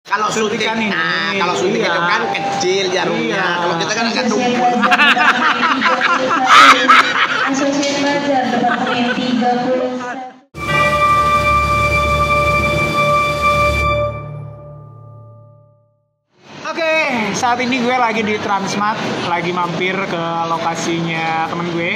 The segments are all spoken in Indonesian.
Kalau suntikan ini, kalau suntik itu kan kecil jarumnya. Kalau kita kan agak tumpul. Asosiat Bazar Departemen 31. Oke, saat ini gue lagi di Transmart, lagi mampir ke lokasinya temen gue.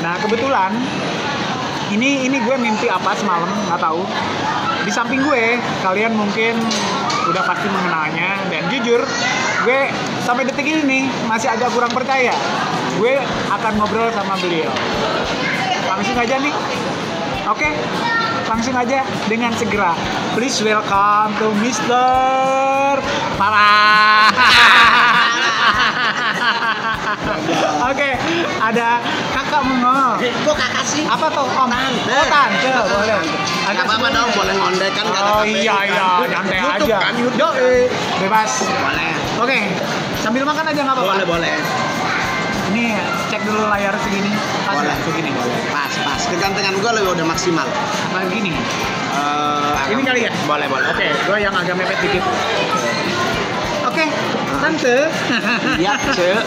Nah, kebetulan ini gue mimpi apa semalam, nggak tahu. Di samping gue, kalian mungkin udah pasti mengenalnya, dan jujur, gue sampai detik ini nih masih agak kurang percaya. Gue akan ngobrol sama beliau. Langsung aja nih. Oke, langsung aja dengan segera. Please welcome to Mr. Farah. Oke, ada kakak Mongol. Kok kakak sih? Apa tuh om? Tante. Oh tante, boleh. Ada apa dong, boleh ngondek kan? Oh iya, nyantai YouTube aja. kan, YouTube. Yoi, bebas. Boleh. Oke, sambil makan aja nggak apa-apa. Boleh. Ini cek dulu layar segini. Pas Boleh. nggak? Segini. Pas. Kegantengan gue lebih udah maksimal. Apa gini? Ini kali ya? Boleh. Oke, gue yang agak mepet dikit. Oke, tante. Iya, Cek.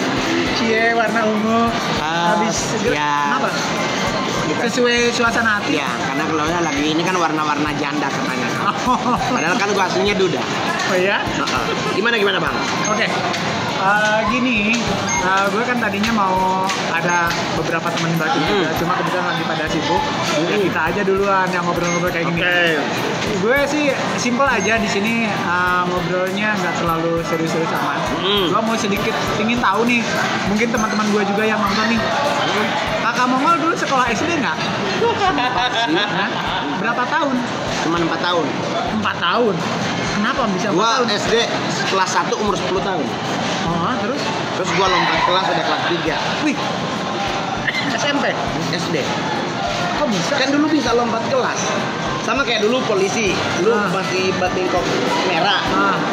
Cie warna ungu. Habis ya. Kenapa? Sesuai suasana hati. Iya, karena kalau lagi ini kan warna-warna janda katanya. Padahal kan gue aslinya duda. Oh iya? Gimana Bang? Oke. Gini, gue kan tadinya mau ada beberapa teman baru juga, cuma kebetulan lagi pada sibuk. Ya kita aja duluan yang ngobrol-ngobrol kayak gini. Gue sih simple aja di sini, ngobrolnya nggak terlalu serius-serius amat. Gue mau sedikit ingin tahu nih, mungkin teman-teman gue juga yang nonton nih. Kakak Mongol dulu sekolah SD nggak? Hah? Berapa tahun? Cuma 4 tahun. 4 tahun. Kenapa bisa 4 Gua tahun? SD kelas 1 umur 10 tahun. Oh, terus? Terus gua lompat kelas udah kelas 3. Wih, SMP? SD. Kok bisa? Kan dulu bisa lompat kelas. Sama kayak dulu polisi, lu masih batingkok merah,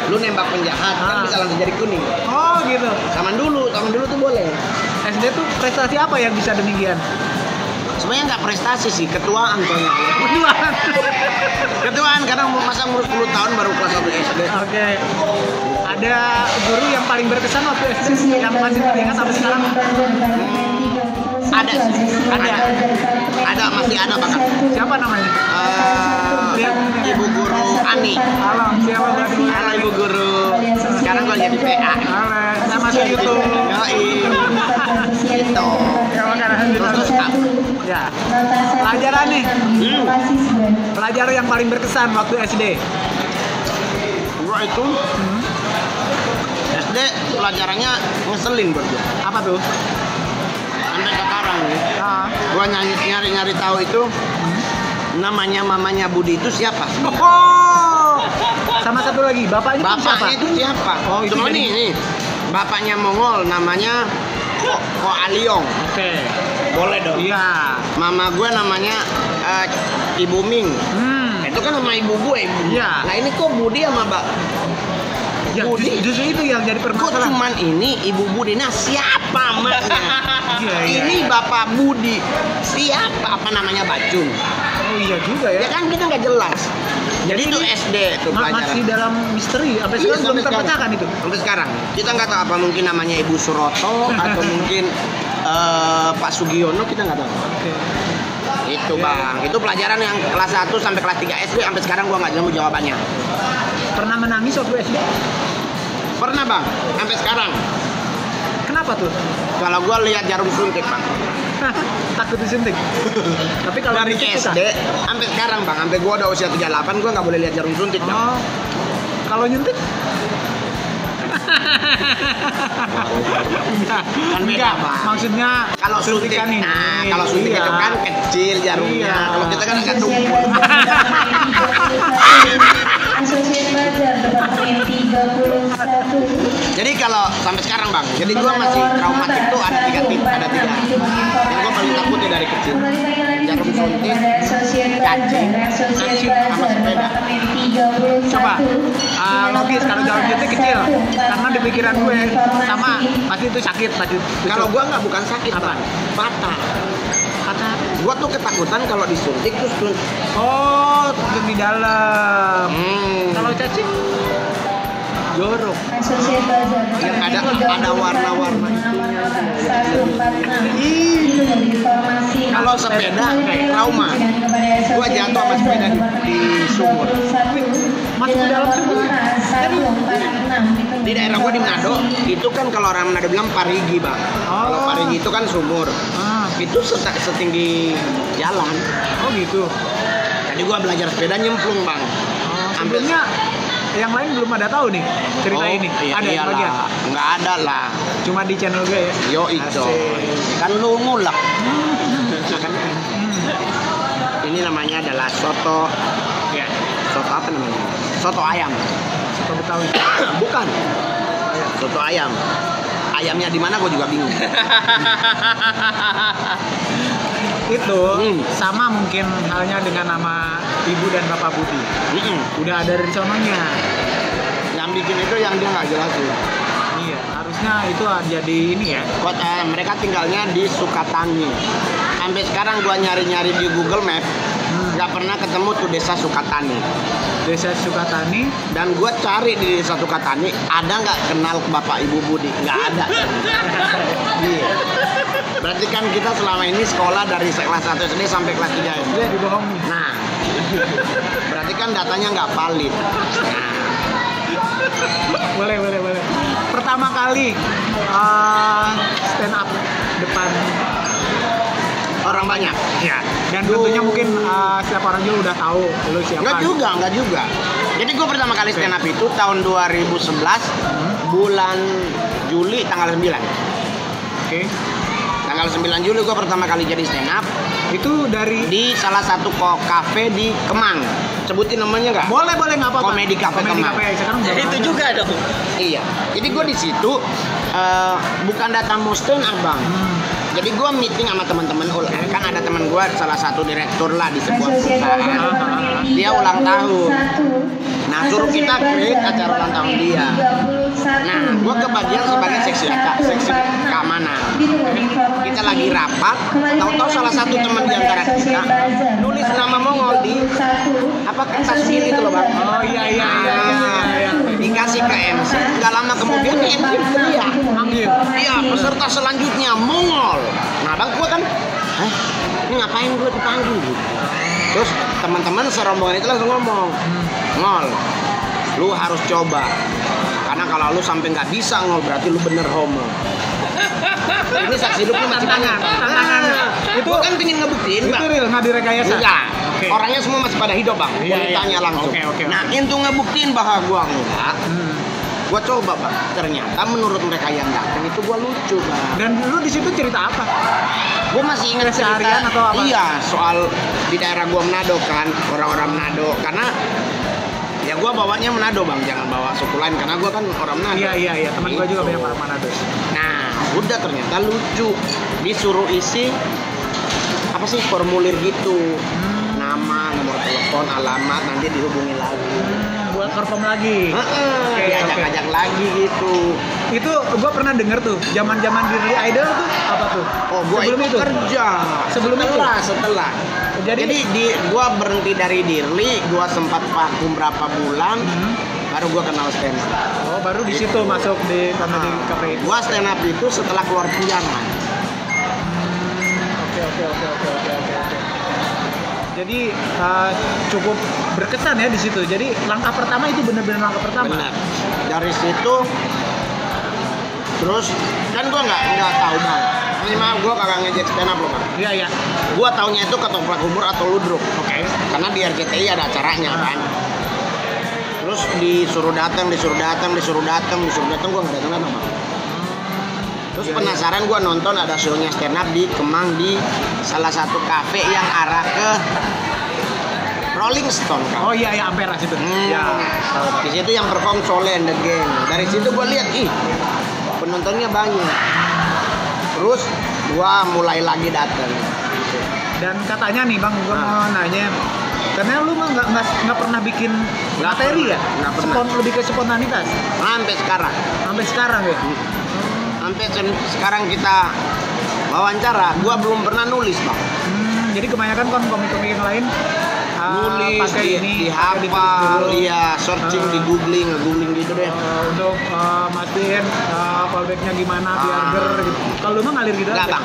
lu nembak penjahat, kan bisa langsung jadi kuning. Oh gitu. Zaman dulu tuh boleh. SD tuh prestasi apa yang bisa demikian? Sebenarnya nggak prestasi sih, ketuaan soalnya. Ketuaan. Ketuaan karena masa umur 10 tahun baru kelas 1 SD. Oke. Ada guru yang paling berkesan waktu SD yang masih teringat sampai sekarang? Ada masih ada bahkan. Siapa namanya? Ibu guru Ani. Alam, siapa berarti? Halo Ibu guru. Sekarang gua jadi PA. Halo, saya masuk YouTube. Yoi. Gitu. Terus Ya. Pelajaran nih. Pelajaran yang paling berkesan waktu SD. Gua itu SD pelajarannya ngeselin buat gua. Apa tuh? Sampai sekarang nih. Gua nyari tahu itu namanya mamanya Budi itu siapa? Oh. Sama satu lagi, bapaknya Bapaknya itu siapa? Oh, itu cuma jadi- nih. Bapaknya Mongol namanya Ko Aliong. Oke. Boleh dong. Iya. Mama gue namanya Ibu Ming. Itu kan nama ibu gue, Ibu. Iya. Nah ini kok Budi sama Mbak Ya, Budi? justru itu yang jadi Kok permasalahan. cuman ini Ibu Budi? Nah siapa maknya? Iya. Ini Bapak Budi. Siapa? Apa namanya Bacun? Oh iya juga ya. Ya kan kita nggak jelas. Jadi itu SD tuh pelajaran. Masih dalam misteri, sampai Iya, sekarang belum sampai terpecahkan itu. Sampai sekarang kita nggak tahu apa mungkin namanya Ibu Suroto atau mungkin Pak Sugiono, kita nggak tahu. Oke. Itu Bang, itu pelajaran yang kelas 1 sampai kelas 3 SD sampai sekarang gua nggak nemu jawabannya. Pernah menangis waktu SD? Pernah Bang, sampai sekarang. Kenapa tuh? Kalau gua lihat jarum suntik Bang. Takut disuntik. Tapi kalau Dari suntik suka? SD sampai sekarang Bang, sampai gua udah usia 38 gua nggak boleh lihat jarum suntik Bang. Oh. Kalau nyuntik? Kan beda Enggak, Bang. maksudnya Kalau suntik, suntikan ini. kalau suntik Iya. itu kan kecil jarumnya. Iya. Kalau kita kan agak tumpul. Asosiat Bazar Departemen 31. Jadi kalau sampai sekarang Bang, jadi gua masih traumatik tuh ada tiga. Yang gua paling takut dari kecil. Jarum suntik, cacing sama sepeda. Coba, logis kalau jarum suntik kecil, karena di pikiran gue sama pasti itu sakit pasti. Kalau gua nggak bukan sakit Apa? Bang, patah. patah. Gua tuh ketakutan kalau disuntik terus Oh, untuk di dalam. Hmm. Kalau cacing? jorok. Asosiat Bazar Yang ada warna-warna itunya. 146. Ih, Itu dari formasi. Kalau sepeda kayak trauma. Gua jatuh sama sepeda di sumur. Masuk ke dalam sumur? 146. Di daerah gua di Manado, itu kan kalau orang Manado bilang parigi bang. Kalau parigi itu kan sumur. Itu setinggi jalan. Oh gitu. Jadi gua belajar sepeda nyemplung bang. Sebelumnya yang lain belum ada tahu nih cerita ini. Iya, Ada iyalah. bagian. Nggak ada lah. Cuma di channel gue ya. Yo itu. Asik. Kan lu ngulek. Ini namanya adalah soto. Ya. Soto apa namanya? Soto ayam. Soto Betawi. Bukan. Soto ayam. Ayamnya di mana gue juga bingung. Itu sama mungkin halnya dengan nama Ibu dan Bapak Budi. Udah ada dari sononya. Yang bikin itu yang dia nggak jelasin. Iya, harusnya itu jadi ini ya. Kota mereka tinggalnya di Sukatani. Sampai sekarang gua nyari-nyari di Google Map, nggak pernah ketemu tuh desa Sukatani. Desa Sukatani. Dan gua cari di desa Sukatani, ada nggak kenal Bapak Ibu Budi? Nggak ada. Iya. Berarti kan kita selama ini sekolah dari kelas 1 SD sampai kelas 3 SD. Dia dibohongi. Nah, berarti kan datanya nggak valid. Boleh. Pertama kali stand up depan Orang banyak. ya. Dan tentunya mungkin setiap orang juga udah tahu lu siapa. Enggak juga. Jadi gue pertama kali stand up itu tahun 2011 bulan Juli tanggal 9. Oke. Tanggal 9 Juli gue pertama kali jadi stand up Itu dari di salah satu kafe di Kemang. Sebutin namanya nggak? boleh nggak apa-apa. Komedi Cafe Kemang. Sekarang udah Itu ada. juga dong. Iya. Jadi gue di situ bukan datang mau stand up bang. Jadi gue meeting sama teman-teman, kan ada teman gue salah satu direktur lah di sebuah perusahaan. Dia ulang tahun. Nah suruh kita create acara ulang tahun dia. Nah gue kebagian sebagai seksi keamanan. Kita lagi rapat, tahu-tahu salah satu teman di antara kita nulis nama Mongol di apa kertas gini itu loh bang. Oh iya. Dikasih ke MC, nggak lama kemudian MC teriak manggil, iya peserta selanjutnya Mongol. Nah bang gua kan, ini ngapain gua dipanggil gitu. Terus teman-teman serombongan itu langsung ngomong, Ngol, lu harus coba, karena kalau lu sampai nggak bisa Ngol berarti lu bener homo. Ini saksi hidup lu masih banyak. Tantangan. Itu gua kan pingin ngebuktiin bang. Itu real, nggak direkayasa. Enggak. Oke. Orangnya semua masih pada hidup bang. Iya, Ditanya langsung. Oke. Nah itu ngebuktiin bahwa gua enggak. Gua coba bang. Ternyata menurut mereka yang datang itu gua lucu bang. Dan lu di situ cerita apa? Gua masih ingat Keseharian cerita. atau apa? Iya soal di daerah gua Manado kan, orang-orang Manado. Karena ya gua bawanya Manado bang, jangan bawa suku lain karena gua kan orang Manado. Iya. Teman gua juga Gitu. banyak orang Manado. Nah udah ternyata lucu. Disuruh isi apa sih formulir gitu. Nama, nomor telepon, alamat, nanti dihubungi lagi. Buat perform lagi. Oke. Diajak-ajak lagi gitu. Itu gua pernah denger tuh, zaman-zaman Dirli Idol tuh apa tuh? Oh, gua Sebelum itu kerja. Sebelum setelah. Jadi gua berhenti dari Dirli, gua sempat vakum berapa bulan, baru gua kenal stand up. Oh, baru di situ masuk di Comedy Cafe. Gua stand up itu setelah keluar tunjangan. Oke. Jadi cukup berkesan ya di situ. Jadi langkah pertama itu benar-benar langkah pertama. Benar. Dari situ terus kan gua nggak tahu bang. Ini mah gua kagak ngejek stand up loh bang. Iya. Gua taunya itu ketoprak umur atau ludruk. Oke. Karena di RCTI ada acaranya kan. Terus disuruh datang, gua nggak datang bang. Terus penasaran gua nonton ada show-nya stand up di Kemang di salah satu kafe yang arah ke Rolling Stone kan. Oh iya Ampera situ. Ya. Di situ yang perform Sole and the Gang. Dari situ gua lihat penontonnya banyak. Terus gua mulai lagi datang. Dan katanya nih Bang, gua mau nanya, karena lu mah nggak pernah bikin materi ya? Nggak pernah. Lebih ke spontanitas. Sampai sekarang. Sampai sekarang ya. Sampai sekarang kita wawancara, gua belum pernah nulis bang. Jadi kebanyakan kan komik-komik yang lain Nulis pakai di hafal, iya searching di googling gitu deh. mastiin fallbacknya gimana biar ger gitu. Kalau lu mah ngalir gitu Enggak aja? bang,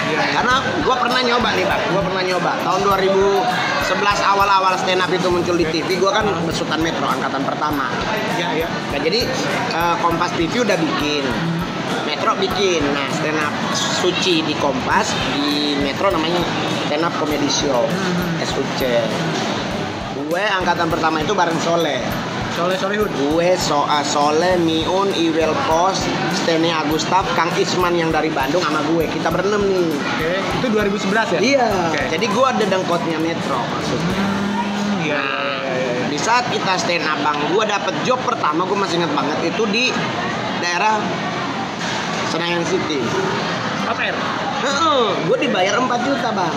Iya. karena gue pernah nyoba nih bang, gue pernah nyoba tahun 2011 awal-awal stand up itu muncul di TV. Gue kan besutan Metro angkatan pertama. Iya, iya. Nah, jadi Kompas TV udah bikin, Metro bikin. Nah, stand up Suci di Kompas, di Metro namanya stand up comedy show, SUC. Gue angkatan pertama itu bareng Soleh. Solehud. Gue Soleh, Miun, Iwel Pos, Steny Agustaf, Kang Isman yang dari Bandung sama gue. Kita berenam nih. Oke, itu 2011 ya? Iya. Oke. Jadi gue ada dengkotnya Metro maksudnya. Iya. Di saat kita stand up bang, gue dapet job pertama, gue masih inget banget itu di daerah Senayan City. KPR. Gue dibayar 4 juta bang.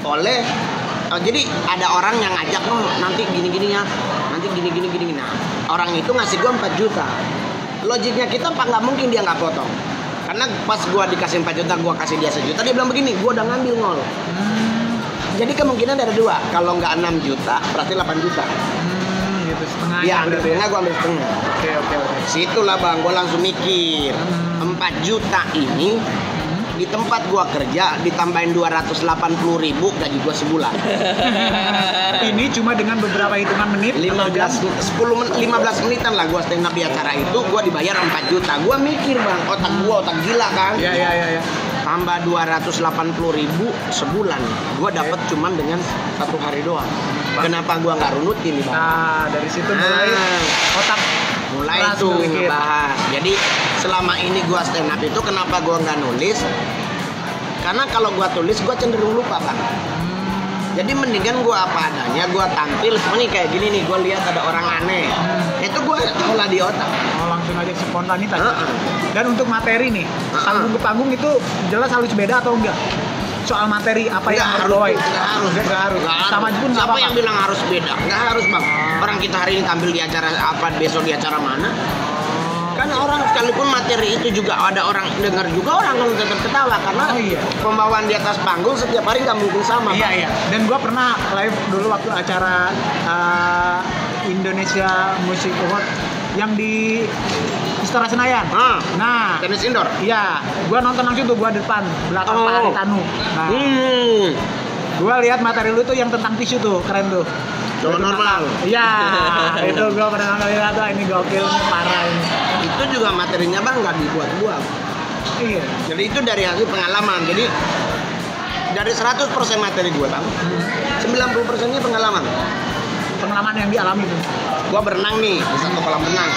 Oleh jadi ada orang yang ngajak lo nanti gini-gini ya, nanti gini-gini. Nah orang itu ngasih gue 4 juta. Logiknya kita nggak mungkin dia nggak potong. Karena pas gue dikasih 4 juta, gue kasih dia 1 juta, dia bilang begini, gue udah ngambil ngol. Jadi kemungkinan ada dua, kalau nggak 6 juta berarti 8 juta. Gitu setengah. Dia ambil setengah, gue ambil setengah. Oke. Situlah bang, gue langsung mikir 4 juta ini di tempat gue kerja ditambahin 280.000 gaji gue sebulan. Ini cuma dengan beberapa hitungan menit. 15 menitan lah gue stand up di acara itu, gue dibayar 4 juta. Gue mikir bang, otak gila kan. Iya. Tambah 280.000 sebulan, gue dapat cuman dengan 1 hari doang. Kenapa gue nggak runutin nih bang? Nah, dari situ mulai otak Mulai keras itu berpikir. ngebahas. Jadi selama ini gue stand up itu kenapa gue nggak nulis? Karena kalau gue tulis gue cenderung lupa bang. Jadi mendingan gue apa adanya, gue tampil semuanya kayak gini nih. Gue lihat ada orang aneh, itu gue olah di otak. Oh, langsung aja spontanitas. Dan untuk materi nih, panggung ke panggung itu jelas harus beda atau enggak? Soal materi apa yang harus bawain? Nggak harus. Sama pun nggak Siapa apa-apa. yang bilang harus beda? Nggak harus bang. Orang kita hari ini tampil di acara apa, besok di acara mana? Karena orang sekalipun materi itu juga ada orang dengar juga, orang kalau tetap ketawa karena pembawaan di atas panggung setiap hari nggak mungkin sama. Iya. Dan gua pernah live dulu waktu acara Indonesia Music Award yang di Istora Senayan. Nah, Tenis indoor. iya, gua nonton langsung tuh, gua depan belakang Pak Aritanu. Nah, gua lihat materi lu tuh yang tentang tisu tuh, keren tuh. Cowok normal. Iya, itu gua pernah lihat tuh, ini gokil, parah ini. Itu juga materinya bang nggak dibuat-buat. Iya. Jadi itu dari hasil pengalaman. Jadi dari 100% materi gue bang, 90%-nya pengalaman. Pengalaman yang dialami tuh. Gua berenang nih di satu kolam renang.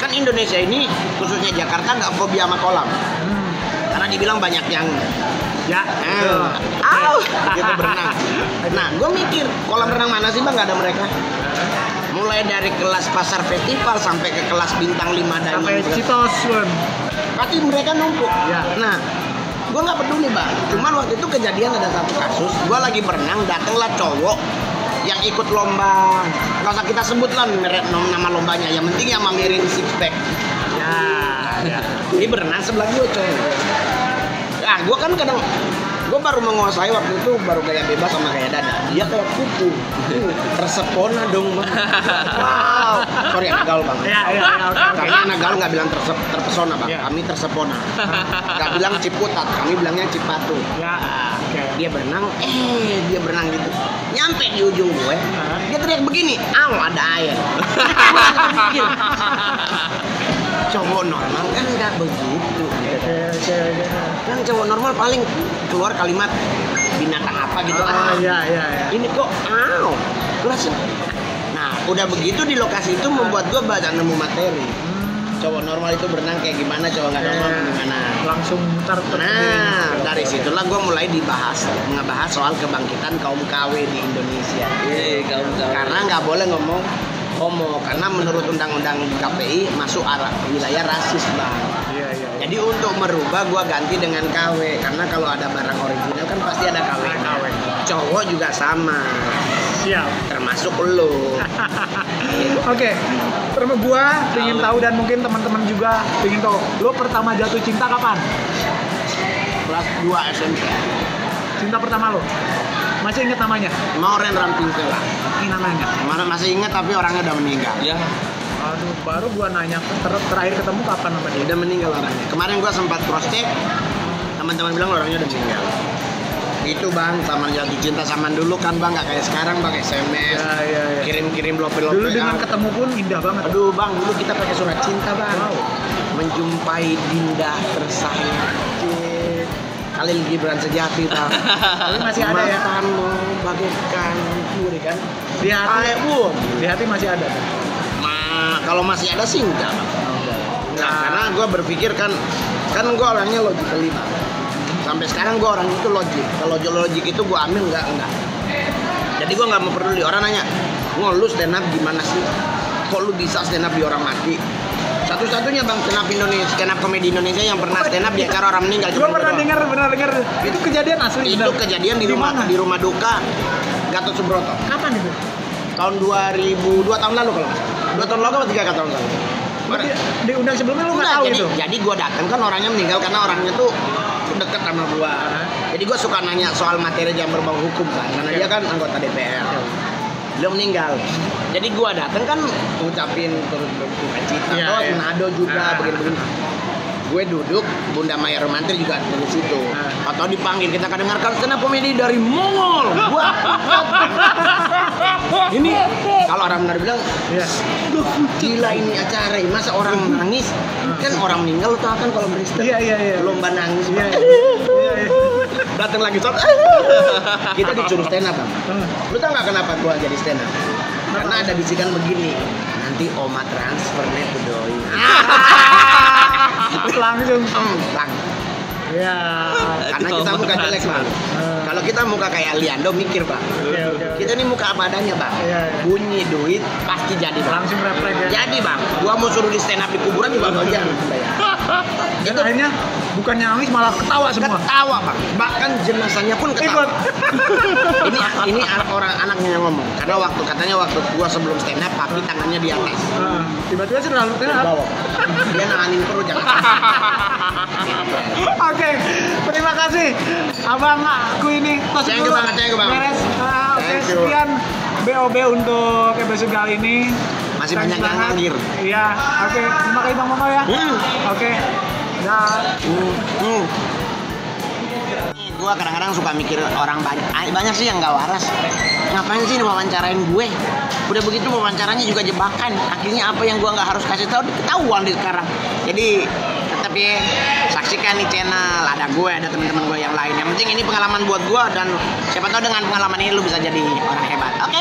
Kan Indonesia ini khususnya Jakarta nggak fobia sama kolam. Karena dibilang banyak yang gitu berenang. Nah, gue mikir kolam renang mana sih bang nggak ada mereka. Mulai dari kelas pasar festival sampai ke kelas bintang 5 dan Sampai Citos pun. pasti mereka numpuk. Ya. Nah, gue nggak peduli bang. Cuman waktu itu kejadian ada satu kasus, gue lagi berenang, datanglah cowok yang ikut lomba. Nggak usah kita sebut lah nama lombanya. Yang penting yang mamerin six pack. Ya. Ini berenang sebelah gue cowok. Nah, gue kan kadang gue baru menguasai waktu itu baru gaya bebas sama gaya dada. Dia kayak kupu. Tersepona dong bang. Wow. Sorry anak gaul bang. Iya, oke. Karena anak gaul nggak bilang terpesona bang. Iya. Kami tersepona. Nggak bilang ciputat. Kami bilangnya cipatu. Ya, oke. Dia berenang. Dia berenang gitu. Nyampe di ujung gue. Dia teriak begini. Aw ada air. Cowok normal kan nggak begitu. Kan cowok normal paling keluar kalimat binatang apa gitu. Iya. Ini kok langsung. Nah udah begitu di lokasi itu membuat gue banyak nemu materi. Cowok normal itu berenang kayak gimana, cowok nggak normal gimana. Langsung mutar. Nah dari situlah gue mulai ngebahas soal kebangkitan kaum KW di Indonesia. Kaum KW. Karena nggak boleh ngomong homo, karena menurut undang-undang KPI masuk arah wilayah rasis bang. Iya. Jadi untuk merubah gua ganti dengan KW, karena kalau ada barang original kan pasti ada KW. Cowok juga sama, Siap. termasuk lo. Oke. Pertama gua ingin tahu dan mungkin teman-teman juga ingin tahu, lo pertama jatuh cinta kapan? Kelas 2 SMP. Cinta pertama lo? Masih ingat namanya? Mauren Rampingsela. Ini namanya. Masih ingat tapi orangnya udah meninggal. Ya. Aduh, baru gua nanya terakhir ketemu kapan sama dia? Udah meninggal orangnya. Kemarin gua sempat cross check, teman-teman bilang orangnya udah meninggal. Itu bang, sama jatuh cinta zaman dulu kan bang, nggak kayak sekarang bang, SMS, Ya. kirim-kirim lope-lope. Dulu dengan ketemu pun indah banget. Aduh bang, dulu kita pakai surat cinta bang. Wow. Menjumpai Dinda tersayang. Khalil Gibran sejati bang. Tapi masih ada ya? Matamu bagaikan curi kan? Di hati, di hati masih ada. Kalau masih ada sih enggak bang. Nah, karena gue berpikir kan gue orangnya logically bang. Sampai sekarang gue orang itu logik. Kalau logik itu gue ambil enggak. Jadi gue nggak mau peduli. Orang nanya, lu stand up gimana sih? Kok lu bisa stand up di orang mati? Satu-satunya bang stand up komedi Indonesia yang pernah stand up di acara orang meninggal. Gue pernah dengar. Itu kejadian asli. Itu kejadian di rumah duka Gatot Subroto. Kapan itu? Tahun 2002 tahun lalu kalau nggak salah. 2 tahun lalu atau 3 tahun lalu. Diundang sebelumnya lu nggak Enggak, tahu itu? jadi gue datang kan orangnya meninggal karena orangnya tuh deket sama gue. Jadi gue suka nanya soal materi yang berbau hukum kan, karena dia kan anggota DPR. Beliau meninggal. Jadi gue datang kan ngucapin turut berduka cita. Manado juga begini-begini. Gue duduk, Bunda Maya Romantir juga ada di situ. Atau dipanggil, kita kedengarkan stand up komedi dari Mongol. Gua ini kalau orang benar bilang, gila ini acara, masa orang nangis? Kan orang meninggal lo tau kan kalau beristirahat. Iya. Lomba nangis. Iya. Datang lagi soal. Kita disuruh stand up bang. Lu tau nggak kenapa gua jadi stand up? Karena ada bisikan begini. Nanti Oma transfer nih ke doi. Langsung. Lang. Ya. Karena kita muka jelek bang. Kalau kita muka kayak Liando mikir bang. Kita ini muka apa adanya bang. Bunyi duit pasti jadi bang. Langsung refleks ya. Jadi bang, gua mau suruh di stand up di kuburan juga gak jangan. Dan akhirnya bukannya nangis malah ketawa semua. Ketawa bang. Bahkan jenazahnya pun ketawa. ini orang anaknya yang ngomong. Karena katanya waktu gua sebelum stand up, tapi tangannya di atas. Tiba-tiba sih lalu stand up. Bawah. Dia nanganin perut jangan. Oke, terima kasih abang aku ini. Thank you banget, thank you bang. Beres. Oke, Thank you. sekian BOB untuk episode kali ini. Masih Thanks banyak yang banget. ngangir. Iya, oke. Terima kasih Bang Momo ya. Oke. Dah. Gua kadang-kadang suka mikir orang banyak sih yang nggak waras. Ngapain sih wawancarain gue? Udah begitu wawancaranya juga jebakan. Akhirnya apa yang gua nggak harus kasih tahu ketahuan di sekarang. Jadi tetap ya saksikan nih channel. Ada gue, ada teman-teman gue yang lain. Yang penting ini pengalaman buat gua dan siapa tahu dengan pengalaman ini lu bisa jadi orang hebat. Oke.